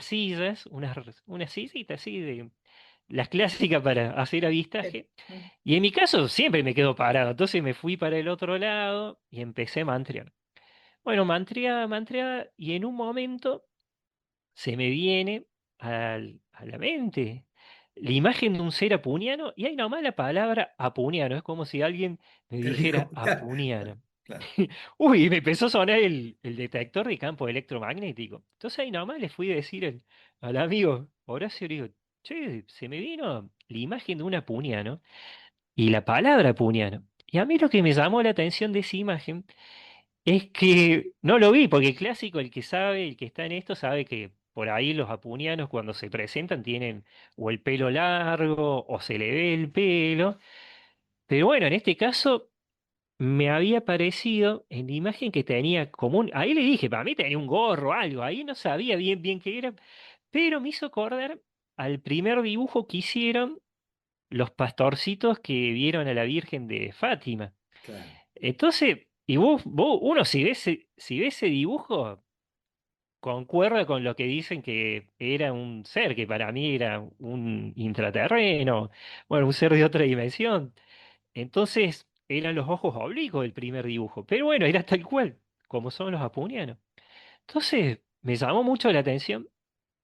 sillas, unas sillitas así de las clásicas para hacer avistaje. Y en mi caso siempre me quedo parado, entonces me fui para el otro lado y empecé a mantrear. Bueno, mantreaba, mantreaba y en un momento se me viene a la mente la imagen de un ser apuniano y hay nomás la palabra apuniano, es como si alguien me Te dijo, dijera apuniano. claro. Uy, y me empezó a sonar el detector de campo electromagnético. Entonces ahí nomás le fui a decir al amigo Horacio, le digo, che, se me vino la imagen de una puñano y la palabra puñano. Y a mí lo que me llamó la atención de esa imagen es que no lo vi, porque el clásico, el que sabe, el que está en esto, sabe que por ahí los apuñanos cuando se presentan tienen o el pelo largo o se le ve el pelo. Pero bueno, en este caso me había parecido en la imagen que tenía como un... Ahí le dije, para mí tenía un gorro o algo, ahí no sabía bien bien qué era, pero me hizo acordar al primer dibujo que hicieron los pastorcitos que vieron a la Virgen de Fátima. Claro. Entonces, uno si ve ese dibujo, concuerda con lo que dicen que era un ser, que para mí era un intraterreno, bueno, un ser de otra dimensión. Entonces, eran los ojos oblicuos del primer dibujo, pero bueno, era tal cual, como son los apunianos. Entonces, me llamó mucho la atención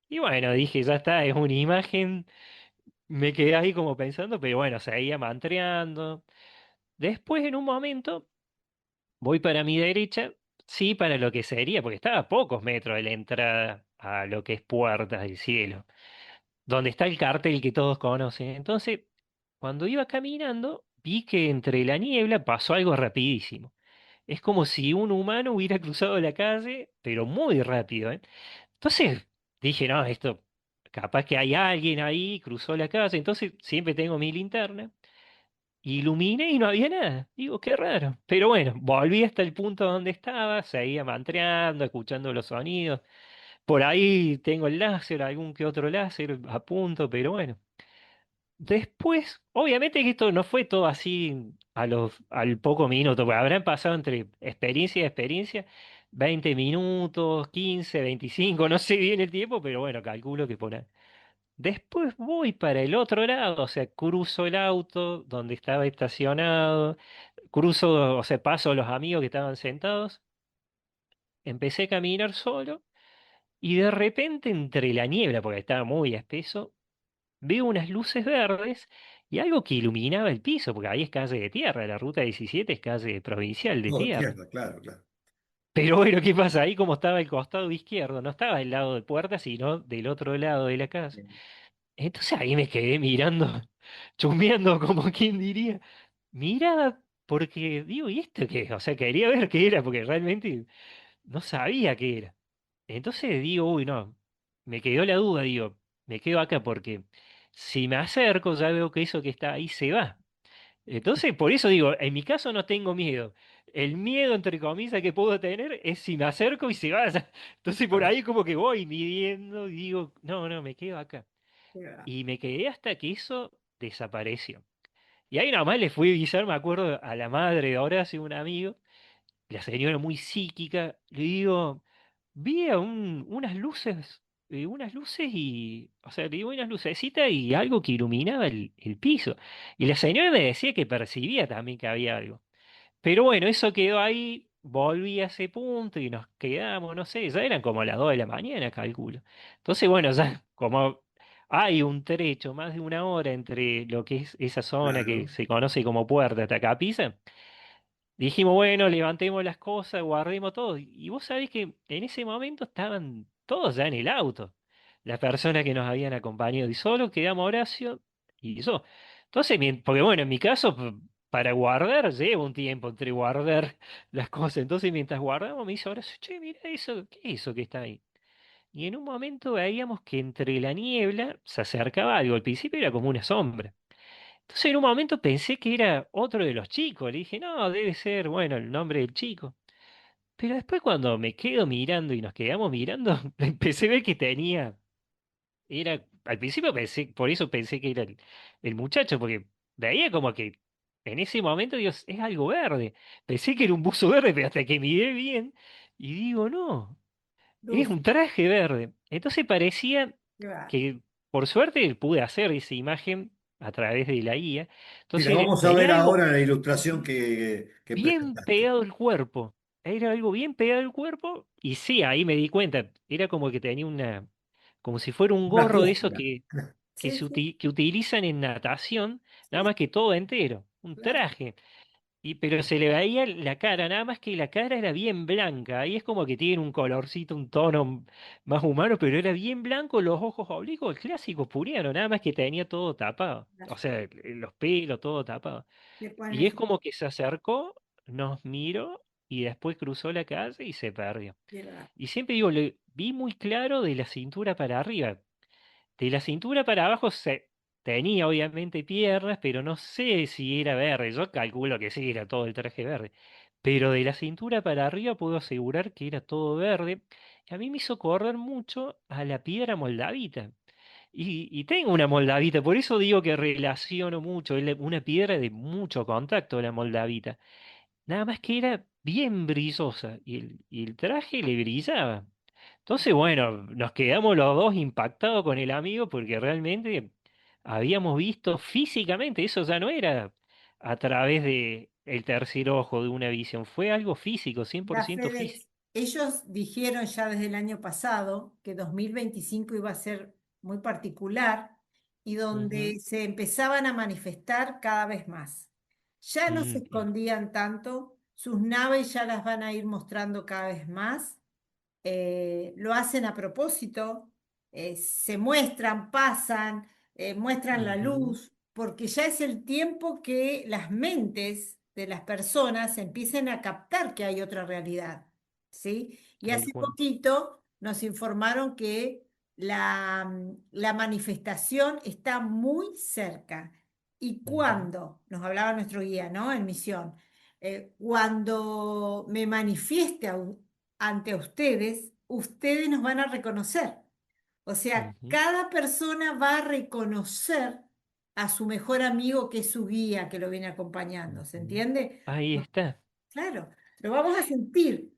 y bueno, dije, ya está, es una imagen, me quedé ahí como pensando, pero bueno, seguía mantreando. Después, en un momento, voy para mi derecha, sí, para lo que sería, porque estaba a pocos metros de la entrada a lo que es Puertas del Cielo, donde está el cartel que todos conocen. Entonces, cuando iba caminando, vi que entre la niebla pasó algo rapidísimo. Es como si un humano hubiera cruzado la calle, pero muy rápido, ¿eh? Entonces dije, no, esto, capaz que hay alguien ahí, cruzó la calle. Entonces siempre tengo mi linterna. Iluminé y no había nada. Digo, qué raro. Pero bueno, volví hasta el punto donde estaba, seguía mantreando, escuchando los sonidos. Por ahí tengo el láser, algún que otro láser a punto, pero bueno. Después, obviamente que esto no fue todo así al poco minuto, porque habrán pasado entre experiencia y experiencia 20 minutos, 15, 25, no sé bien el tiempo, pero bueno, calculo que por ahí. Después voy para el otro lado, o sea, cruzo el auto donde estaba estacionado, cruzo, o sea, paso a los amigos que estaban sentados, empecé a caminar solo y de repente entre la niebla, porque estaba muy espeso, veo unas luces verdes y algo que iluminaba el piso, porque ahí es calle de tierra, la ruta 17 es calle provincial de Todo tierra. tierra, claro, claro. Pero bueno, ¿qué pasa? Ahí como estaba el costado izquierdo, no estaba del lado de puerta, sino del otro lado de la calle. Entonces ahí me quedé mirando, chusmeando como quien diría. Miraba, porque digo, ¿y esto qué es? O sea, quería ver qué era, porque realmente no sabía qué era. Entonces digo, uy, no, me quedó la duda, digo, me quedo acá porque si me acerco ya veo que eso que está ahí se va. Entonces, por eso digo, en mi caso no tengo miedo. El miedo, entre comillas, que puedo tener es si me acerco y se vaya. Entonces por Claro. ahí como que voy midiendo y digo, no, no, me quedo acá. Qué Y me quedé hasta que eso desapareció. Y ahí nomás le fui a avisar, me acuerdo, a la madre de Horacio, un amigo, la señora muy psíquica, le digo, vi a unas luces y, o sea, le digo unas lucecitas y algo que iluminaba el piso. Y la señora me decía que percibía también que había algo. Pero bueno, eso quedó ahí, volví a ese punto y nos quedamos, no sé, ya eran como las 2 de la mañana, calculo. Entonces, bueno, ya como hay un trecho, más de una hora entre lo que es esa zona que Claro. se conoce como Puerta hasta Capisa, dijimos, bueno, levantemos las cosas, guardemos todo. Y vos sabés que en ese momento estaban todos ya en el auto. Las personas que nos habían acompañado y solo quedamos Horacio y yo. Entonces, porque bueno, en mi caso, para guardar, lleva un tiempo entre guardar las cosas. Entonces, mientras guardamos, me dice Horacio, che, mira eso, ¿qué es eso que está ahí? Y en un momento veíamos que entre la niebla se acercaba algo. Al principio era como una sombra. Entonces en un momento pensé que era otro de los chicos. Le dije, no, debe ser, bueno, el nombre del chico. Pero después cuando me quedo mirando y nos quedamos mirando, empecé a ver que al principio pensé, por eso pensé que era el muchacho, porque veía como que en ese momento, Dios, es algo verde. Pensé que era un buzo verde, pero hasta que miré bien y digo, no, es luz, un traje verde. Entonces parecía qué va. que, por suerte, pude hacer esa imagen a través de la guía. Mira, Entonces vamos a ver tenía algo ahora la ilustración que bien presentaste. pegado al cuerpo. Era algo bien pegado al cuerpo. Y sí, ahí me di cuenta. Era como que tenía como si fuera un Una gorro de esos cúpula. Sí, sí, que utilizan en natación, nada más que todo entero. Un claro. traje. pero se le veía la cara, nada más que la cara era bien blanca. Ahí es como que tiene un colorcito, un tono más humano, pero era bien blanco, los ojos oblicuos, el clásico puriano, nada más que tenía todo tapado. O sea, los pelos, todo tapado. Le Y es pones como que se acercó, nos miró y después cruzó la calle y se perdió. izquierda. Y siempre digo, le vi muy claro de la cintura para arriba. De la cintura para abajo tenía obviamente piernas, pero no sé si era verde. Yo calculo que sí, era todo el traje verde. Pero de la cintura para arriba puedo asegurar que era todo verde. Y a mí me hizo correr mucho a la piedra moldavita. Y tengo una moldavita, por eso digo que relaciono mucho. Es una piedra de mucho contacto, la moldavita. Nada más que era bien brillosa y el traje le brillaba. Entonces, bueno, nos quedamos los dos impactados con el amigo porque realmente habíamos visto físicamente, eso ya no era a través de el tercer ojo de una visión, fue algo físico, cien por La ciento físico. FedEx, ellos dijeron ya desde el año pasado que 2025 iba a ser muy particular y Ujú, donde se empezaban a manifestar cada vez más. Ya no se bien, escondían tanto, sus naves ya las van a ir mostrando cada vez más, lo hacen a propósito, se muestran, pasan, muestran la ujú, luz, porque ya es el tiempo que las mentes de las personas empiecen a captar que hay otra realidad, ¿sí? Y tal hace cual. poquito nos informaron que la manifestación está muy cerca. ¿Y Ujú, cuándo? Nos hablaba nuestro guía, ¿no? En misión. Cuando me manifieste ante ustedes, ustedes nos van a reconocer. O sea, ujú, cada persona va a reconocer a su mejor amigo que es su guía que lo viene acompañando. ¿Se ujú. entiende? Ahí está. Claro, lo vamos a sentir.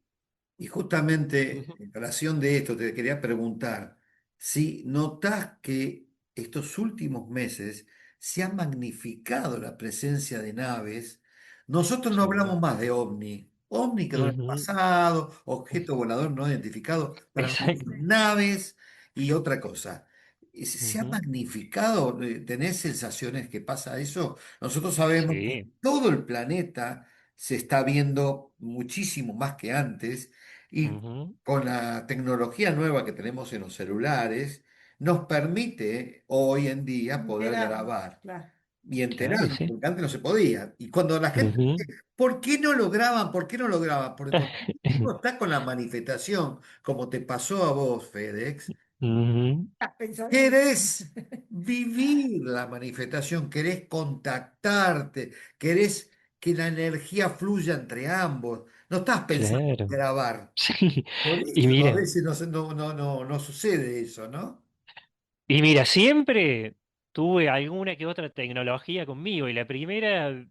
Y justamente Ujú, en relación de esto, te quería preguntar si notás que estos últimos meses se ha magnificado la presencia de naves. Nosotros no sí. hablamos más de ovni. Ovni quedó en el Ujú, pasado, objeto volador no identificado. Para nosotros, exacto. naves y otra cosa. Se ha Ujú, magnificado, ¿tenés sensaciones que pasa eso? Nosotros sabemos que sí. todo el planeta se está viendo muchísimo más que antes y Ujú, con la tecnología nueva que tenemos en los celulares, nos permite hoy en día poder Enterarnos, grabar claro. y claro, enterarnos, sí. porque antes no se podía. Y cuando la gente Ujú. dice, ¿por qué no lo graban? ¿Por qué no lo graban? Porque cuando uno está con la manifestación, como te pasó a vos, FedEx, Ujú. Pensó en mí. querés vivir la manifestación, querés contactarte, querés que la energía fluya entre ambos. No estás pensando en Claro, grabar. sí. Por Y eso a mira, veces no sucede eso, ¿no? siempre tuve alguna que otra tecnología conmigo y la primera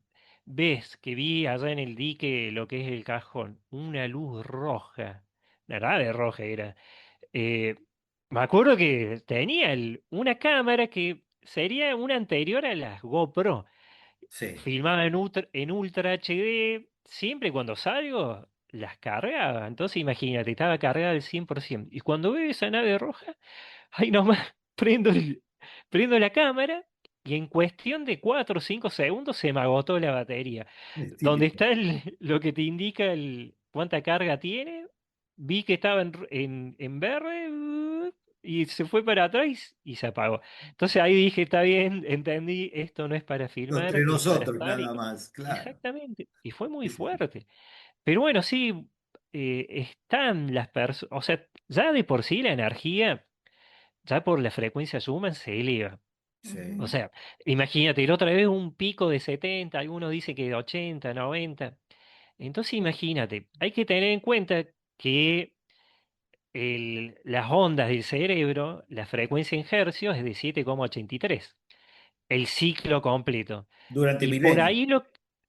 vez que vi allá en el dique lo que es el cajón, una luz roja, la verdad de roja era. eh, Me acuerdo que tenía una cámara que sería una anterior a las GoPro. Sí. Filmaba en Ultra HD, siempre cuando salgo las cargaba. Entonces imagínate, estaba cargada al 100%. Y cuando veo esa nave roja, ahí nomás prendo la cámara y en cuestión de 4 o 5 segundos se me agotó la batería. Es Donde típico. está lo que te indica cuánta carga tiene, vi que estaba en verde y se fue para atrás y se apagó. Entonces ahí dije, está bien, entendí, esto no es para filmar, Entre es para nosotros estar nada más, claro. exactamente. Y fue muy Sí, sí. fuerte. Pero bueno, sí, están las personas, o sea, ya de por sí la energía, ya por la frecuencia Schumann se eleva. O Sí. Ujú. sea, imagínate, la otra vez un pico de 70, algunos dicen que de 80, 90. Entonces imagínate, hay que tener en cuenta que las ondas del cerebro, la frecuencia en hercios es de 7,83, el ciclo completo. Durante Y por milenios. ahí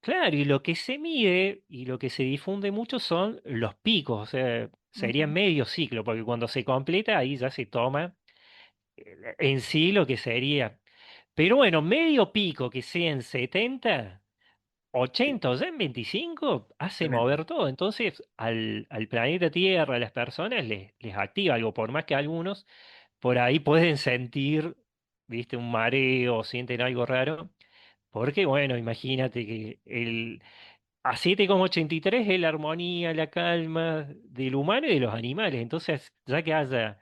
claro, y lo que se mide y lo que se difunde mucho son los picos, o sea, sería Ujú. medio ciclo, porque cuando se completa ahí ya se toma en sí lo que sería. Pero bueno, medio pico que sea en 70, Sí, 80 o ya en 25 hace tremendo. mover todo. Entonces, al planeta Tierra, a las personas les activa algo, por más que algunos por ahí pueden sentir, viste, un mareo, sienten algo raro. Porque, bueno, imagínate que a 7,83 es la armonía, la calma del humano y de los animales. Entonces, ya que haya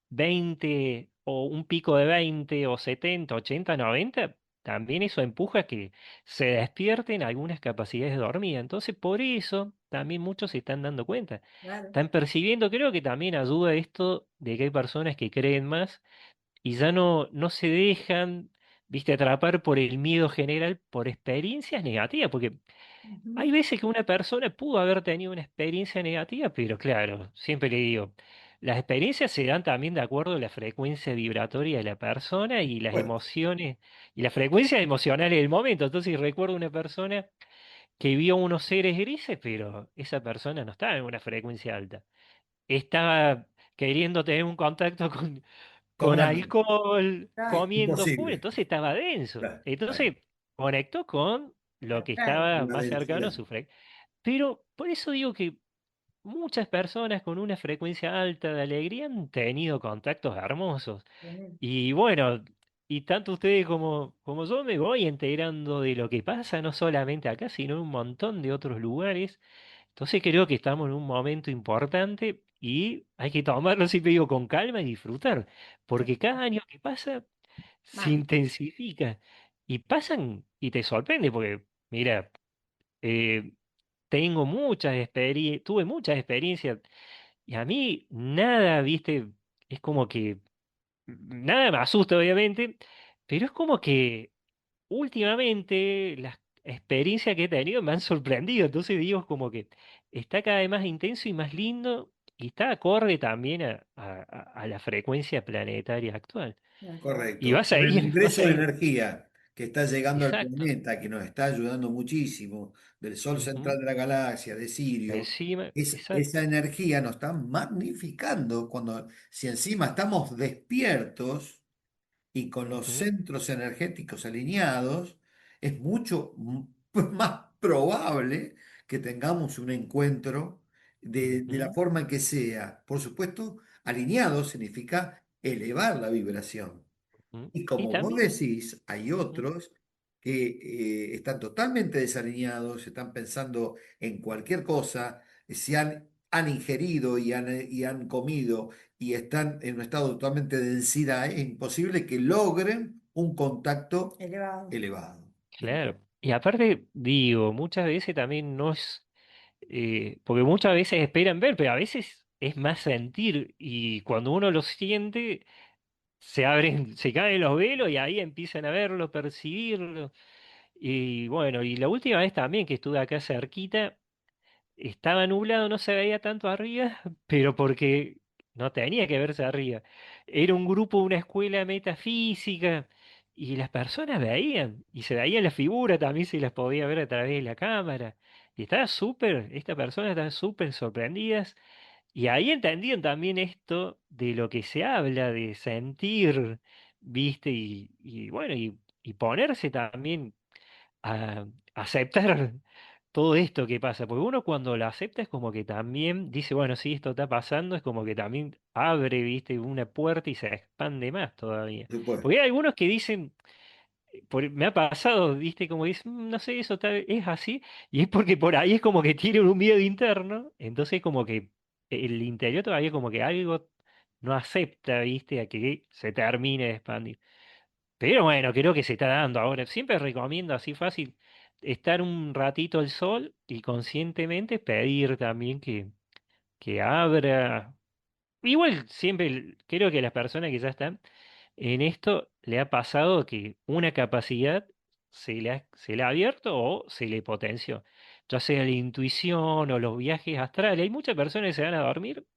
20 o un pico de 20 o 70 80 90 también eso empuja a que se despierten algunas capacidades dormidas. Entonces, por eso también muchos se están dando cuenta. Claro. Están percibiendo, creo que también ayuda esto de que hay personas que creen más y ya no se dejan, viste, atrapar por el miedo general, por experiencias negativas, porque hay Ujú. veces que una persona pudo haber tenido una experiencia negativa, pero claro, siempre le digo, las experiencias se dan también de acuerdo a la frecuencia vibratoria de la persona y las Bueno, emociones y las frecuencias emocionales del momento. Entonces recuerdo una persona que vio unos seres grises, pero esa persona no estaba en una frecuencia alta. Estaba queriendo tener un contacto con tomando, alcohol, Claro, comiendo full, imposible. entonces estaba denso. Claro, Entonces bueno, conectó con lo que claro. estaba una más cercano a densidad. su frecuencia. Pero por eso digo que muchas personas con una frecuencia alta de alegría han tenido contactos hermosos. Tremendo. Y bueno, y tanto ustedes como yo me voy enterando de lo que pasa, no solamente acá, sino en un montón de otros lugares. Entonces creo que estamos en un momento importante y hay que tomarlo, siempre digo, con calma y disfrutar, porque cada año que pasa se Más. intensifica y pasan y te sorprende, porque mira, eh, tuve muchas experiencias y a mí nada, viste, es como que nada me asusta, obviamente, pero es como que últimamente las experiencias que he tenido me han sorprendido, entonces digo como que está cada vez más intenso y más lindo y está acorde también a la frecuencia planetaria actual. Y Correcto. va a Con el seguir, va a ingreso de seguir. energía que está llegando al Exacto. planeta, que nos está ayudando muchísimo, del Sol Ujú. central de la galaxia, de Sirio, Encima, esa exacto. energía nos está magnificando cuando, si encima estamos despiertos y con los Ujú, centros energéticos alineados, es mucho más probable que tengamos un encuentro de la ujú, forma en que sea. Por supuesto, alineado significa elevar la vibración. ujú. Y Y como vos también, decís, hay ujú, otros que están totalmente desalineados, están pensando en cualquier cosa, han ingerido y han comido y están en un estado totalmente de densidad, es imposible que logren un contacto Elevado. elevado. claro. Y aparte, digo, muchas veces también no es, porque muchas veces esperan ver, pero a veces es más sentir y cuando uno lo siente se abren, se caen los velos y ahí empiezan a verlo, percibirlo. Y bueno, y la última vez también que estuve acá cerquita, estaba nublado, no se veía tanto arriba, pero porque no tenía que verse arriba. Era un grupo, una escuela metafísica, y las personas veían, y se veían las figuras, también se las podía ver a través de la cámara. Y estaba súper, esta persona estaba súper sorprendidas. Y ahí entendían también esto de lo que se habla, de sentir, ¿viste? Y bueno, y ponerse también a aceptar todo esto que pasa, porque uno cuando lo acepta es como que también dice, bueno, sí, esto está pasando, es como que también abre, ¿viste? Una puerta y se expande más todavía. Por supuesto. Porque hay algunos que dicen, me ha pasado, ¿viste? Como dicen, No sé, eso es así", y es porque por ahí es como que tienen un miedo interno, entonces como que el interior todavía como que algo no acepta, ¿viste? A que se termine de expandir. Pero bueno, creo que se está dando ahora. Siempre recomiendo así fácil estar un ratito al sol y conscientemente pedir también que abra. Igual siempre creo que las personas que ya están en esto le ha pasado que una capacidad se le ha abierto o se le potenció. Ya sea la intuición o los viajes astrales. Hay muchas personas que se van a dormir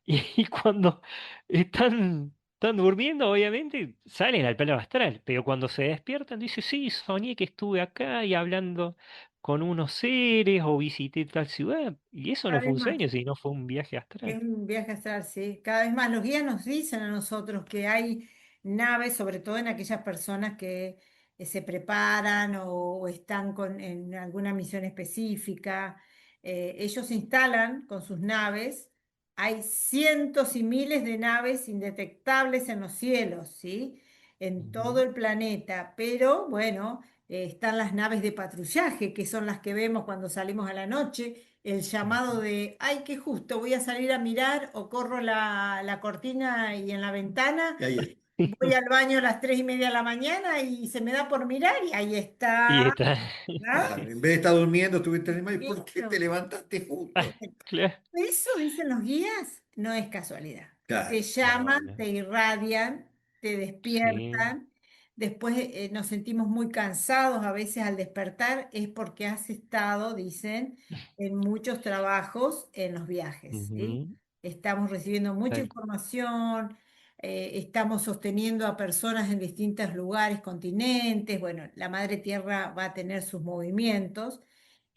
y cuando están durmiendo, obviamente, salen al plano astral, pero cuando se despiertan, dicen, sí, soñé que estuve acá y hablando con unos seres o visité tal ciudad. Y eso no Cada fue vez un más. sueño, sino fue un viaje Es astral. un viaje astral, sí. Cada vez más los guías nos dicen a nosotros que hay naves, sobre todo en aquellas personas que se preparan o están en alguna misión específica. Ellos se instalan con sus naves. Hay cientos y miles de naves indetectables en los cielos, ¿sí? En todo Ujú, el planeta. Pero bueno, están las naves de patrullaje, que son las que vemos cuando salimos a la noche, el llamado Ujú. de, ay, qué justo, voy a salir a mirar o corro la cortina y en la ventana, Y ahí está. voy al baño a las 3:30 de la mañana y se me da por mirar y ahí Y está, está. ¿no? Claro, en vez de estar durmiendo, estuviste animado. ¿Y por qué te Eso. levantaste justo? Claro. Eso dicen los guías, no es casualidad. Te Claro. No, llaman, no. te irradian, te Sí. despiertan. Después nos sentimos muy cansados a veces al despertar, es porque has estado, dicen, en muchos trabajos en los viajes, ¿sí? Ujú. Estamos recibiendo mucha Tal- información, estamos sosteniendo a personas en distintos lugares, continentes. Bueno, la Madre Tierra va a tener sus movimientos.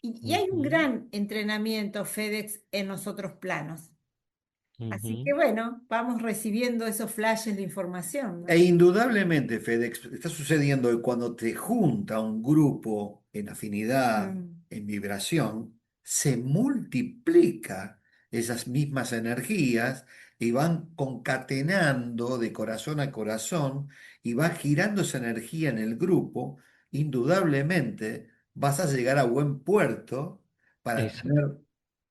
Y hay un Ujú. gran entrenamiento FedEx en los otros planos. Así que Ujú. bueno, vamos recibiendo esos flashes de información, E ¿no? indudablemente, FedEx, está sucediendo que cuando te junta un grupo en afinidad, Mm, en vibración, se multiplica esas mismas energías y van concatenando de corazón a corazón y va girando esa energía en el grupo. Indudablemente vas a llegar a buen puerto para Exacto. tener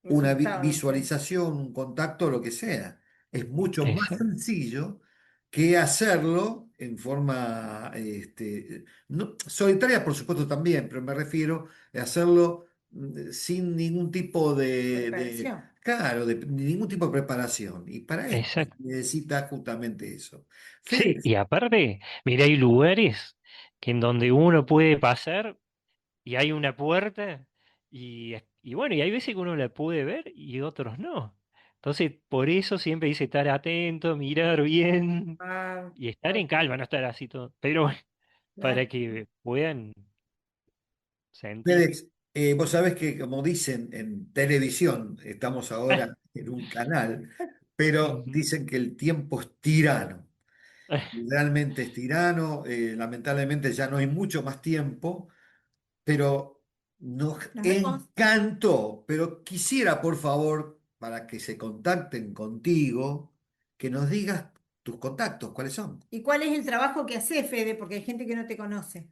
una resultados, ¿sí? visualización, un contacto, lo que sea. Es mucho más Exacto. sencillo que hacerlo en forma solitaria, por supuesto también, pero me refiero a hacerlo sin ningún tipo Preparación. claro, de ningún tipo de preparación. Y para esto se Exacto. necesita justamente eso. Sí, Fede, y aparte, mira, hay lugares que en donde uno puede pasar y hay una puerta y bueno, y hay veces que uno la puede ver y otros no. Entonces, por eso siempre dice estar atento, mirar bien Ah, y estar en ok, calma, no estar así todo. Pero bueno, para claro. que puedan sentir. FedEx, vos sabés que como dicen en televisión, estamos ahora en un canal, pero Ujú. dicen que el tiempo es tirano. Realmente es tirano, lamentablemente ya no hay mucho más tiempo, pero nos Nos vemos. encantó. Pero quisiera, por favor, para que se contacten contigo, que nos digas tus contactos, ¿cuáles son? ¿Y cuál es el trabajo que hace, Fede? Porque hay gente que no te conoce.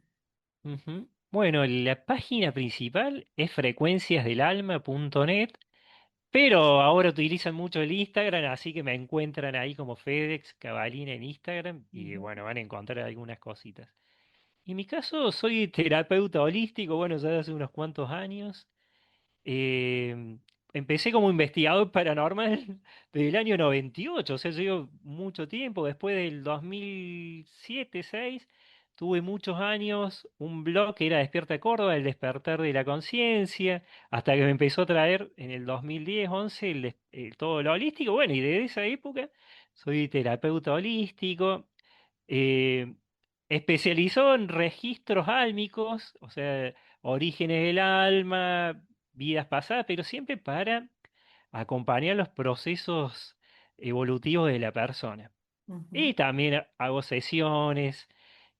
Ujú. Bueno, la página principal es frecuenciasdelalma.net. Pero ahora utilizan mucho el Instagram, así que me encuentran ahí como FedEx Cabalina en Instagram y Ujú. bueno, van a encontrar algunas cositas. En mi caso, soy terapeuta holístico, bueno, ya hace unos cuantos años. Eh, Empecé como investigador paranormal desde el año 98, o sea, llevo mucho tiempo. Después del 2007-2006, tuve muchos años un blog que era Despierta Córdoba, el despertar de la conciencia, hasta que me empezó a traer en el 2010-11 todo lo holístico. Bueno, y desde esa época soy terapeuta holístico. eh, Especializó en registros álmicos, o sea, orígenes del alma, vidas pasadas, pero siempre para acompañar los procesos evolutivos de la persona. Ujú. Y también hago sesiones,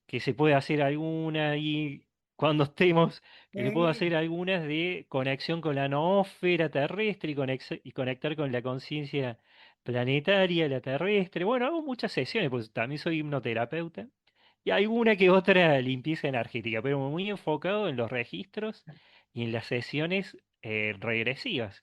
que se puede hacer alguna y cuando estemos, que le puedo hacer Sí, algunas de conexión con la noósfera terrestre y conectar con la conciencia planetaria, la terrestre. Bueno, hago muchas sesiones, pues también soy hipnoterapeuta. Y alguna que otra limpieza energética, pero muy enfocado en los registros y en las sesiones regresivas.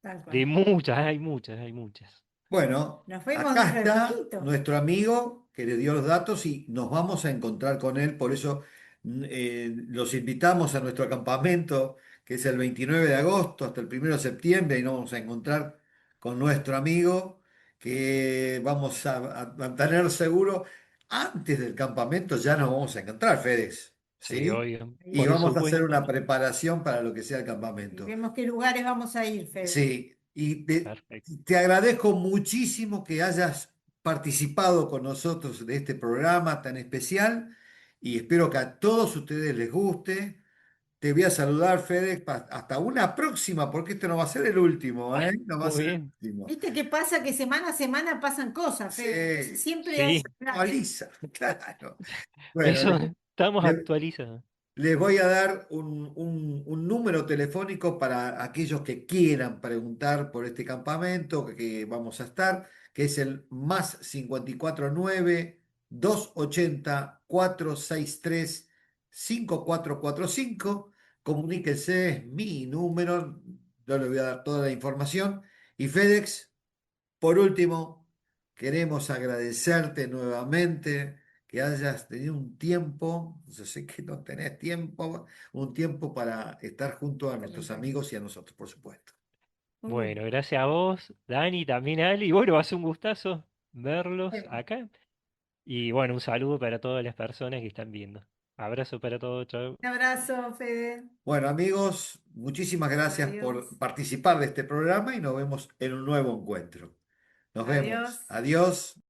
tal De cual. muchas, hay muchas, hay muchas. Bueno, Nos vemos acá dentro de está poquito. nuestro amigo que le dio los datos y nos vamos a encontrar con él. Por eso los invitamos a nuestro campamento, que es el 29 de agosto hasta el 1 de septiembre, y nos vamos a encontrar con nuestro amigo que vamos a tener seguro. Antes del campamento ya nos vamos a encontrar, Félix, Sí, ¿sí? obvio, Y por vamos a hacer supuesto. una preparación para lo que sea el Y campamento. vemos qué lugares vamos a ir, Fede. Sí, y Perfecto. te agradezco muchísimo que hayas participado con nosotros de este programa tan especial y espero que a todos ustedes les guste. Te voy a saludar, Fede, hasta una próxima, porque este no va a ser el último, ¿eh? No va a Muy ser bien. el último. ¿Viste qué pasa? Que semana a semana pasan cosas, Fede. Sí, Siempre hay Sí, flash. actualiza, claro. Bueno, eso estamos le- actualizados. les voy a dar un número telefónico para aquellos que quieran preguntar por este campamento que vamos a estar, que es el +549 280 463 5445. Comuníquense, es mi número, yo le voy a dar toda la información. Y FedEx, por último, queremos agradecerte nuevamente que hayas tenido un tiempo, yo sé que no tenés tiempo, un tiempo para estar junto a nuestros Excelente. amigos y a nosotros, por supuesto. Un Bueno, gracias a vos, Dani, también a Ali. Y bueno, va a ser un gustazo verlos gusto. acá. Y bueno, un saludo para todas las personas que están viendo. Abrazo para todos, chao. Un abrazo, Fede. Bueno, amigos, muchísimas gracias por Adiós. participar de este programa y nos vemos en un nuevo encuentro. Nos Adiós. vemos. Adiós.